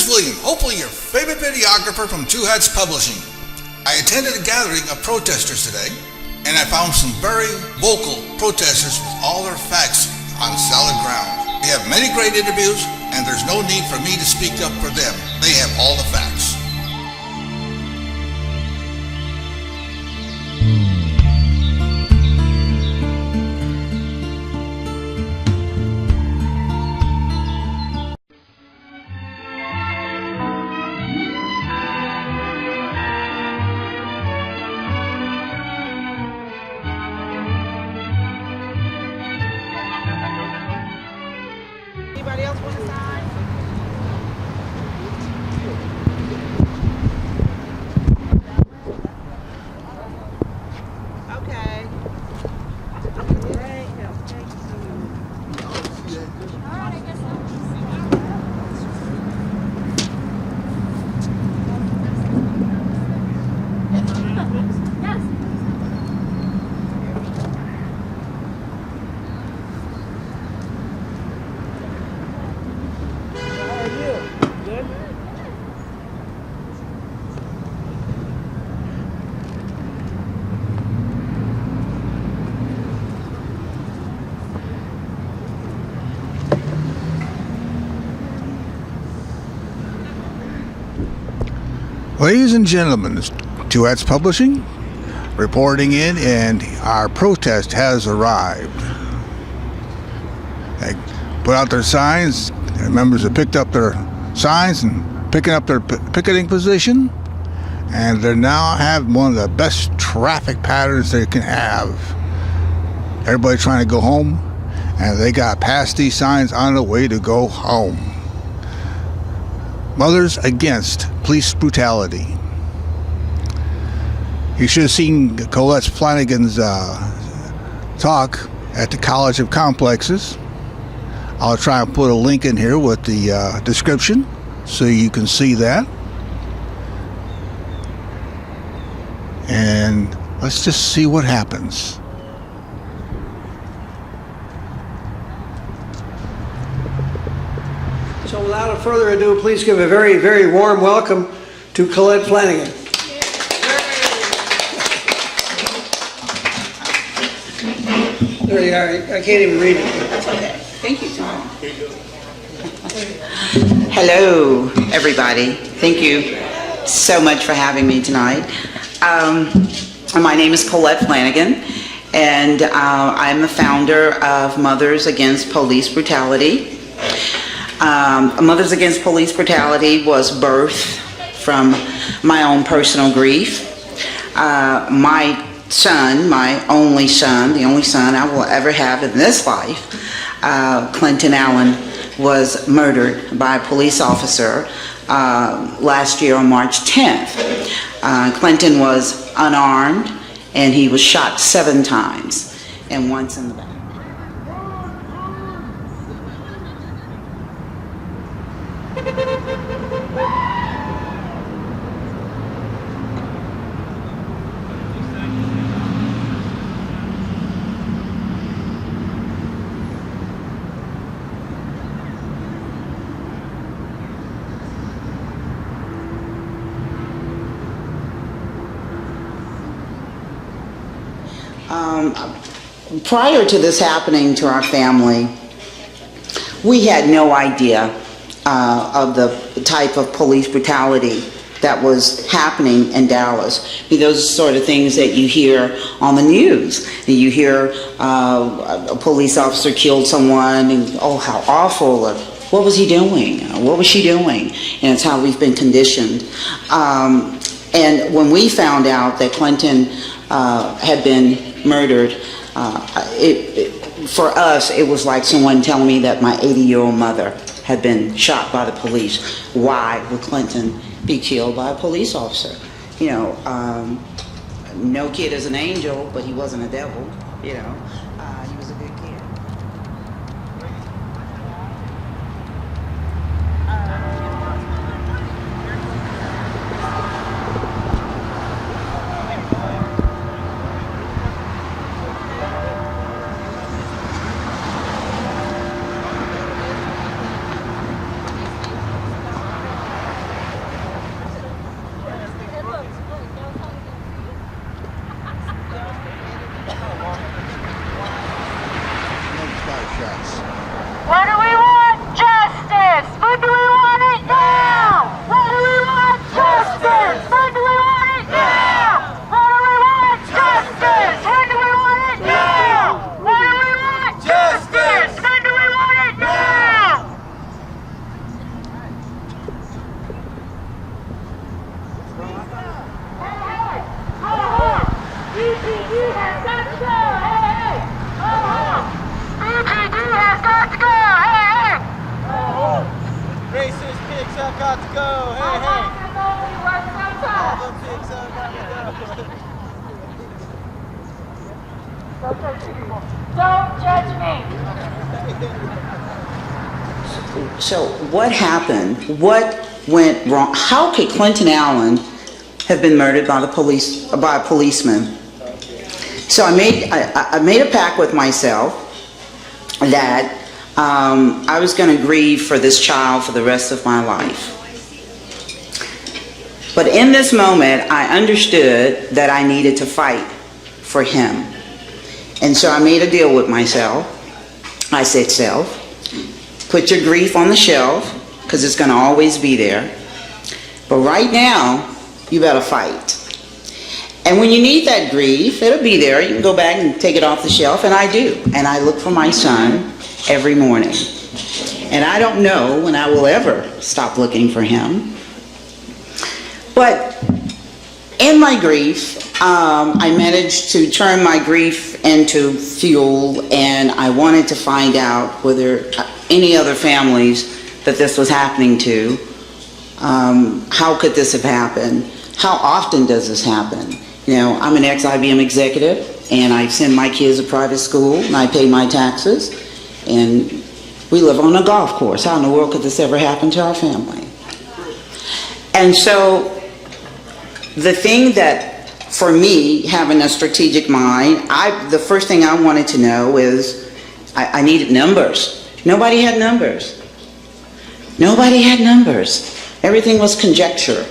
is William, hopefully your favorite videographer from Two Hats Publishing. I attended a gathering of protesters today, and I found some very vocal protesters with all their facts on solid ground. They have many great interviews, and there's no need for me to speak up for them. They have all the facts. Anybody else want to sign? Okay. Ladies and gentlemen, Two Hats Publishing reporting in, and our protest has arrived. They put out their signs. Their members have picked up their signs and picking up their picketing position, and they now have one of the best traffic patterns they can have. Everybody trying to go home, and they got past these signs on the way to go home. Mothers Against Police Brutality. You should have seen Colette Flanagan's talk at the College of Complexes. I'll try and put a link in here with the description so you can see that. And let's just see what happens. So without further ado, please give a very, very warm welcome to Colette Flanagan. There you are. I can't even read it. That's okay. Thank you, Tom. Hello, everybody. Thank you so much for having me tonight. My name is Colette Flanagan, and I'm the founder of Mothers Against Police Brutality. Mothers Against Police Brutality was birthed from my own personal grief. My son, my only son, the only son I will ever have in this life, Clinton Allen, was murdered by a police officer last year on March 10th. Clinton was unarmed, and he was shot 7 times, and once in the back. Prior to this happening to our family, we had no idea of the type of police brutality that was happening in Dallas. Those sort of things that you hear on the news. You hear a police officer killed someone, and oh, how awful, or what was he doing? What was she doing? And it's how we've been conditioned. And when we found out that Clinton had been murdered, for us, it was like someone telling me that my 80-year-old mother had been shot by the police. Why would Clinton be killed by a police officer? You know, no kid is an angel, but he wasn't a devil, you know. He was a good kid. got to go. Hey, hey. All the pigs got to go. Don't judge me. So what happened? What went wrong? How could Clinton Allen have been murdered by by a policeman? So I made a pact with myself that I was going to grieve for this child for the rest of my life. But in this moment, I understood that I needed to fight for him. And so I made a deal with myself. I said, self, put your grief on the shelf, because it's going to always be there. But right now, you better fight. And when you need that grief, it'll be there. You can go back and take it off the shelf, and I do. And I look for my son every morning. And I don't know when I will ever stop looking for him. But in my grief, I managed to turn my grief into fuel, and I wanted to find out whether any other families that this was happening to, how could this have happened? How often does this happen? You know, I'm an ex-IBM executive, and I send my kids to private school, and I pay my taxes, and we live on a golf course. How in the world could this ever happen to our family? And so the thing that, for me, having a strategic mind, the first thing I wanted to know is I needed numbers. Nobody had numbers. Nobody had numbers. Everything was conjecture.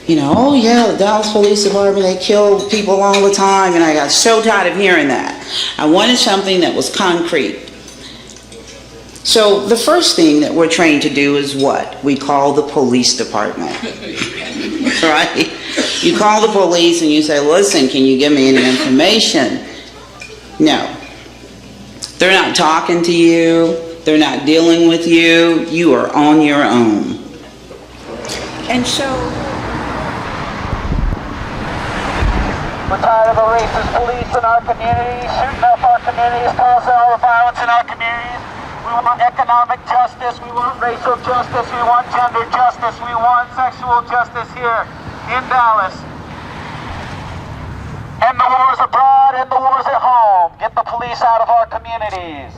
You know, oh yeah, the Dallas Police Department, they kill people all the time, and I got so tired of hearing that. I wanted something that was concrete. So the first thing that we're trained to do is what? We call the police department. Right? You call the police and you say, listen, can you give me any information? No. They're not talking to you. They're not dealing with you. You are on your own. And so We're tired of the racist police in our communities, shooting up our communities, causing all the violence in our communities. We want economic justice, we want racial justice, we want gender justice, we want sexual justice here in Dallas. End the wars abroad, end the wars at home. Get the police out of our communities.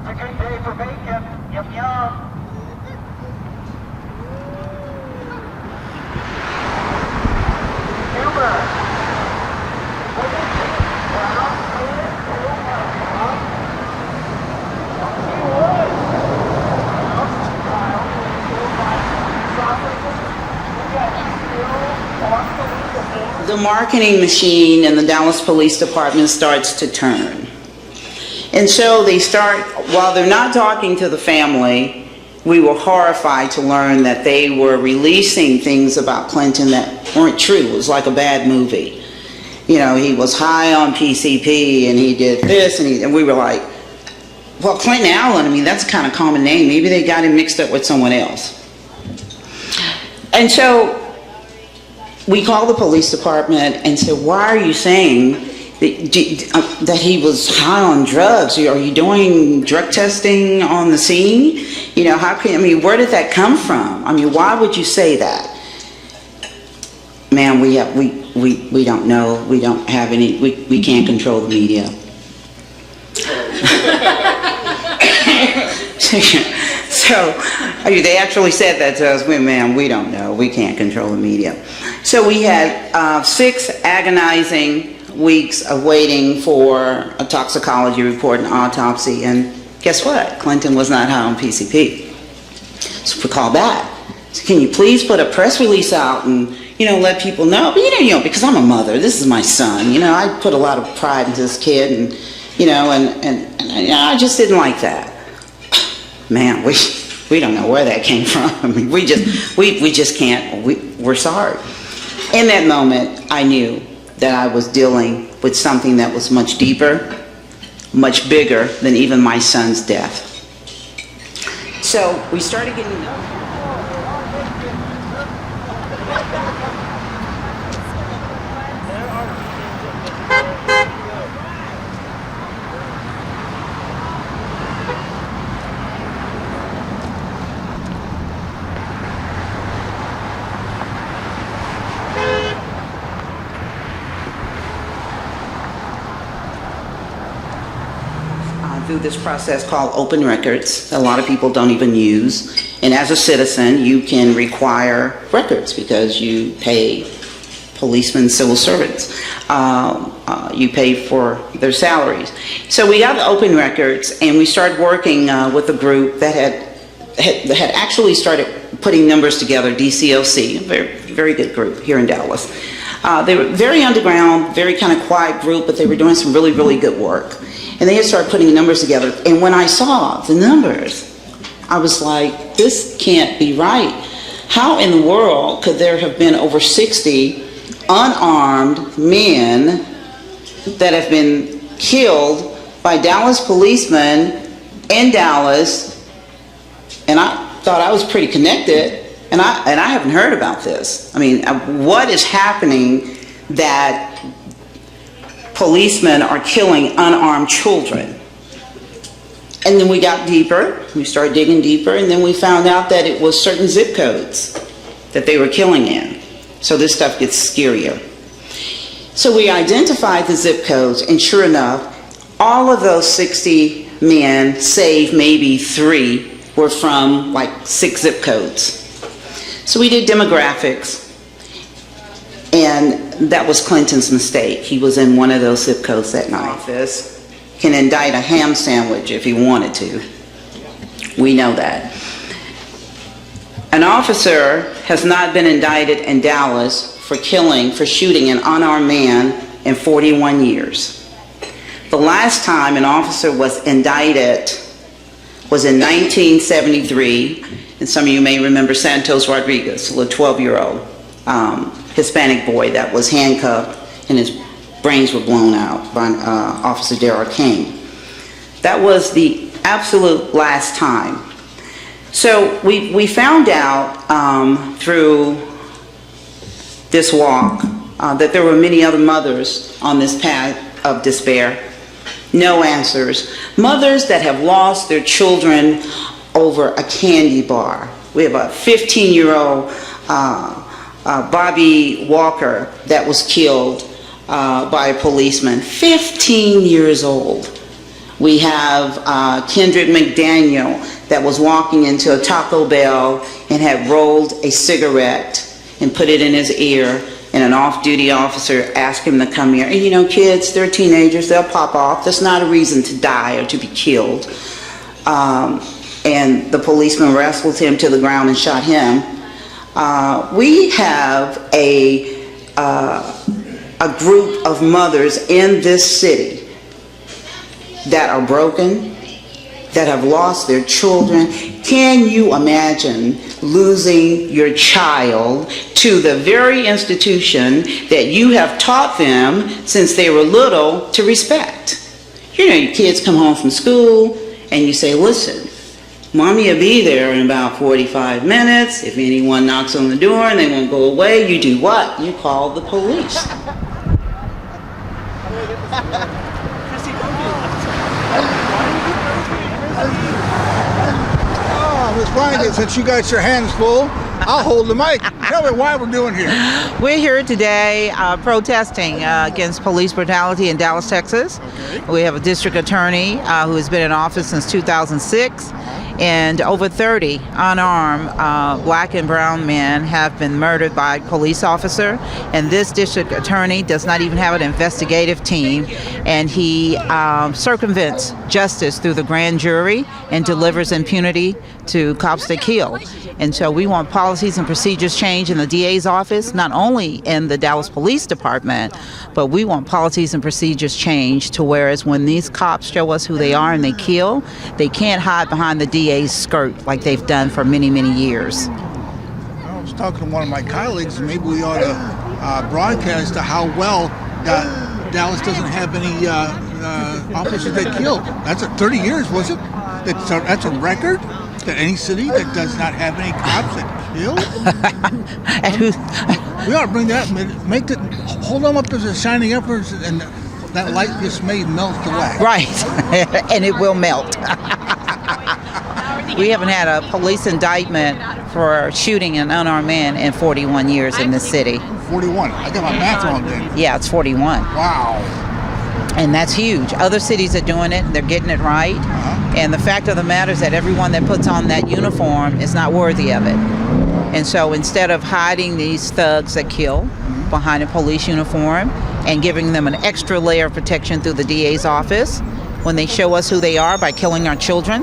It's a good day for bacon. Yum yum. the marketing machine in the Dallas Police Department starts to turn. And so they start, while they're not talking to the family, we were horrified to learn that they were releasing things about Clinton that weren't true. It was like a bad movie. You know, he was high on PCP and he did this, and we were like, well, Clinton Allen, I mean, that's a kind of common name. Maybe they got him mixed up with someone else. And so we called the police department and said, why are you saying that he was high on drugs? Are you doing drug testing on the scene? You know, how can, I mean, where did that come from? I mean, why would you say that? Man, we don't know. We don't have any, we can't control the media. So they actually said that to us. Man, we don't know. We can't control the media. So we had 6 agonizing weeks of waiting for a toxicology report and autopsy, and guess what? Clinton was not high on PCP. So we called back. So can you please put a press release out and, you know, let people know? But you know, because I'm a mother, this is my son. You know, I put a lot of pride into this kid, and you know, and I just didn't like that. Man, we don't know where that came from. I mean, we just can't. We're sorry. In that moment, I knew that I was dealing with something that was much deeper, much bigger than even my son's death. So we started getting to know. through this process called open records that a lot of people don't even use. And as a citizen, you can require records because you pay policemen, civil servants. You pay for their salaries. So we got the open records, and we started working with a group that had actually started putting numbers together, DCOC, a very, very good group here in Dallas. They were very underground, very kind of quiet group, but they were doing some really, really good work. And they had started putting numbers together. And when I saw the numbers, I was like, this can't be right. How in the world could there have been over 60 unarmed men that have been killed by Dallas policemen in Dallas? And I thought I was pretty connected, and I haven't heard about this. I mean, what is happening that policemen are killing unarmed children? And then we got deeper, we started digging deeper, and then we found out that it was certain zip codes that they were killing in. So this stuff gets scarier. So we identified the zip codes, and sure enough, all of those 60 men, save maybe 3, were from like 6 zip codes. So we did demographics, and that was Clinton's mistake. He was in one of those zip codes that night. Office can indict a ham sandwich if he wanted to. We know that. An officer has not been indicted in Dallas for shooting an unarmed man in 41 years. The last time an officer was indicted was in 1973, and some of you may remember Santos Rodriguez, a little 12-year-old Hispanic boy that was handcuffed and his brains were blown out by Officer Darrell King. That was the absolute last time. So we found out through this walk that there were many other mothers on this path of despair. No answers. Mothers that have lost their children over a candy bar. We have a 15-year-old Bobby Walker that was killed by a policeman, 15 years old. We have Kendrick McDaniel that was walking into a Taco Bell and had rolled a cigarette and put it in his ear, and an off-duty officer asked him to come here. And you know, kids, they're teenagers, they'll pop off. That's not a reason to die or to be killed. And the policeman wrestled him to the ground and shot him. We have a group of mothers in this city that are broken, that have lost their children. Can you imagine losing your child to the very institution that you have taught them since they were little to respect? You know, your kids come home from school and you say, listen, Mommy will be there in about 45 minutes. If anyone knocks on the door and they won't go away, you do what? You call the police. Ms. Flanagan, since you got your hands full, I'll hold the mic. Tell me why we're doing here. We're here today protesting against police brutality in Dallas, Texas. Okay. We have a district attorney who has been in office since 2006, and over 30 unarmed black and brown men have been murdered by a police officer. And this district attorney does not even have an investigative team, and he circumvents justice through the grand jury and delivers impunity to cops that kill. And so we want policies and procedures change in the DA's office, not only in the Dallas Police Department, but we want policies and procedures change to whereas when these cops show us who they are and they kill, they can't hide behind the DA's skirt like they've done for many, many years. I was talking to one of my colleagues, and maybe we ought to broadcast how well Dallas doesn't have any officers that killed. That's 30 years, was it? That's a record? That any city that does not have any cops that kill? And we ought to bring that, make it, hold them up as a shining efforts, and that light just may melt away. right, and it will melt. We haven't had a police indictment for shooting an unarmed man in 41 years in this city. 41. I got my math wrong then. Yeah, it's 41. Wow. And that's huge. Other cities are doing it. They're getting it right. And the fact of the matter is that everyone that puts on that uniform is not worthy of it. And so instead of hiding these thugs that kill behind a police uniform and giving them an extra layer of protection through the DA's office, when they show us who they are by killing our children,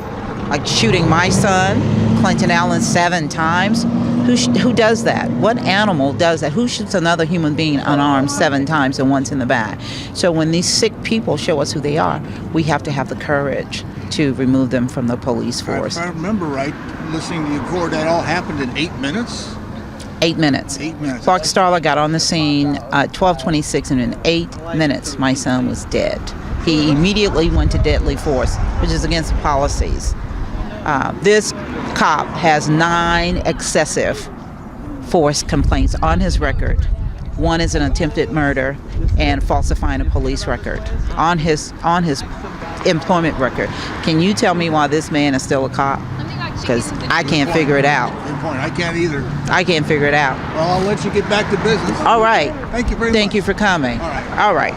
like shooting my son, Clinton Allen, 7 times, who does that? What animal does that? Who shoots another human being unarmed 7 times and once in the back? So when these sick people show us who they are, we have to have the courage to remove them from the police force. If I remember right, listening to you before, that all happened in 8 minutes? 8 minutes. 8 minutes. Clark Starler got on the scene at 12:26, and in 8 minutes, my son was dead. He immediately went to deadly force, which is against the policies. This cop has 9 excessive force complaints on his record. 1 is an attempted murder and falsifying a police record on his employment record. Can you tell me why this man is still a cop? Because I can't figure it out. Good point. I can't either. I can't figure it out. Well, I'll let you get back to business. All right. Thank you very much. Thank you for coming. All right. All right.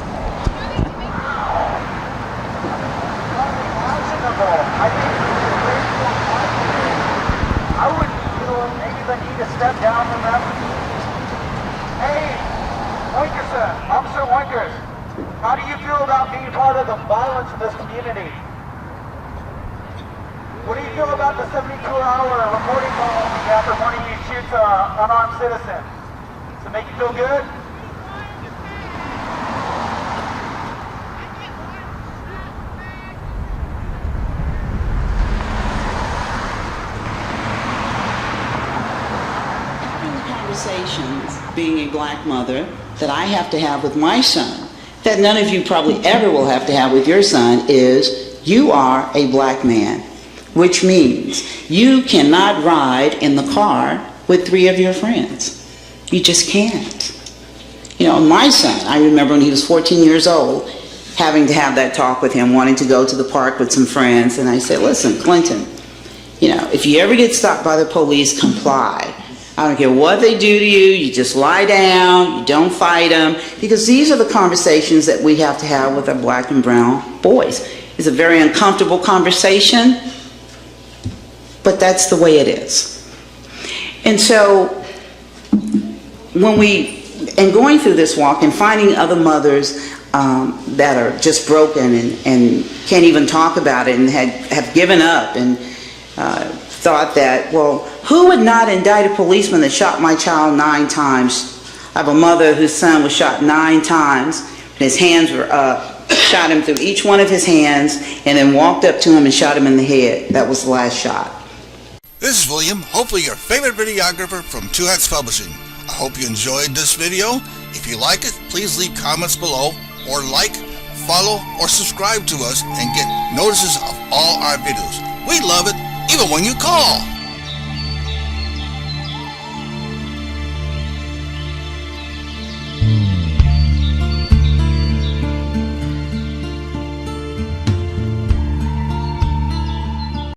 I would feel maybe the need to step down from that. Hey, Winkerson, Officer Winkers, how do you feel about being part of the violence in this community? What do you feel about the 72-hour reporting policy after one of you shoots an unarmed citizen? Does it make you feel good? Conversations, being a black mother, that I have to have with my son, that none of you probably ever will have to have with your son, is you are a black man, which means you cannot ride in the car with 3 of your friends. You just can't. You know, my son, I remember when he was 14 years old, having to have that talk with him, wanting to go to the park with some friends, and I said, listen, Clinton, you know, if you ever get stopped by the police, comply. I don't care what they do to you, you just lie down, you don't fight them, because these are the conversations that we have to have with our black and brown boys. It's a very uncomfortable conversation, but that's the way it is. And so, going through this walk and finding other mothers that are just broken and can't even talk about it and have given up and thought that, well, who would not indict a policeman that shot my child 9 times? I have a mother whose son was shot 9 times, and his hands were up, shot him through each one of his hands, and then walked up to him and shot him in the head. That was the last shot. This is William, hopefully your favorite videographer from Two Hats Publishing. I hope you enjoyed this video. If you like it, please leave comments below, or like, follow, or subscribe to us and get notices of all our videos. We love it, even when you call.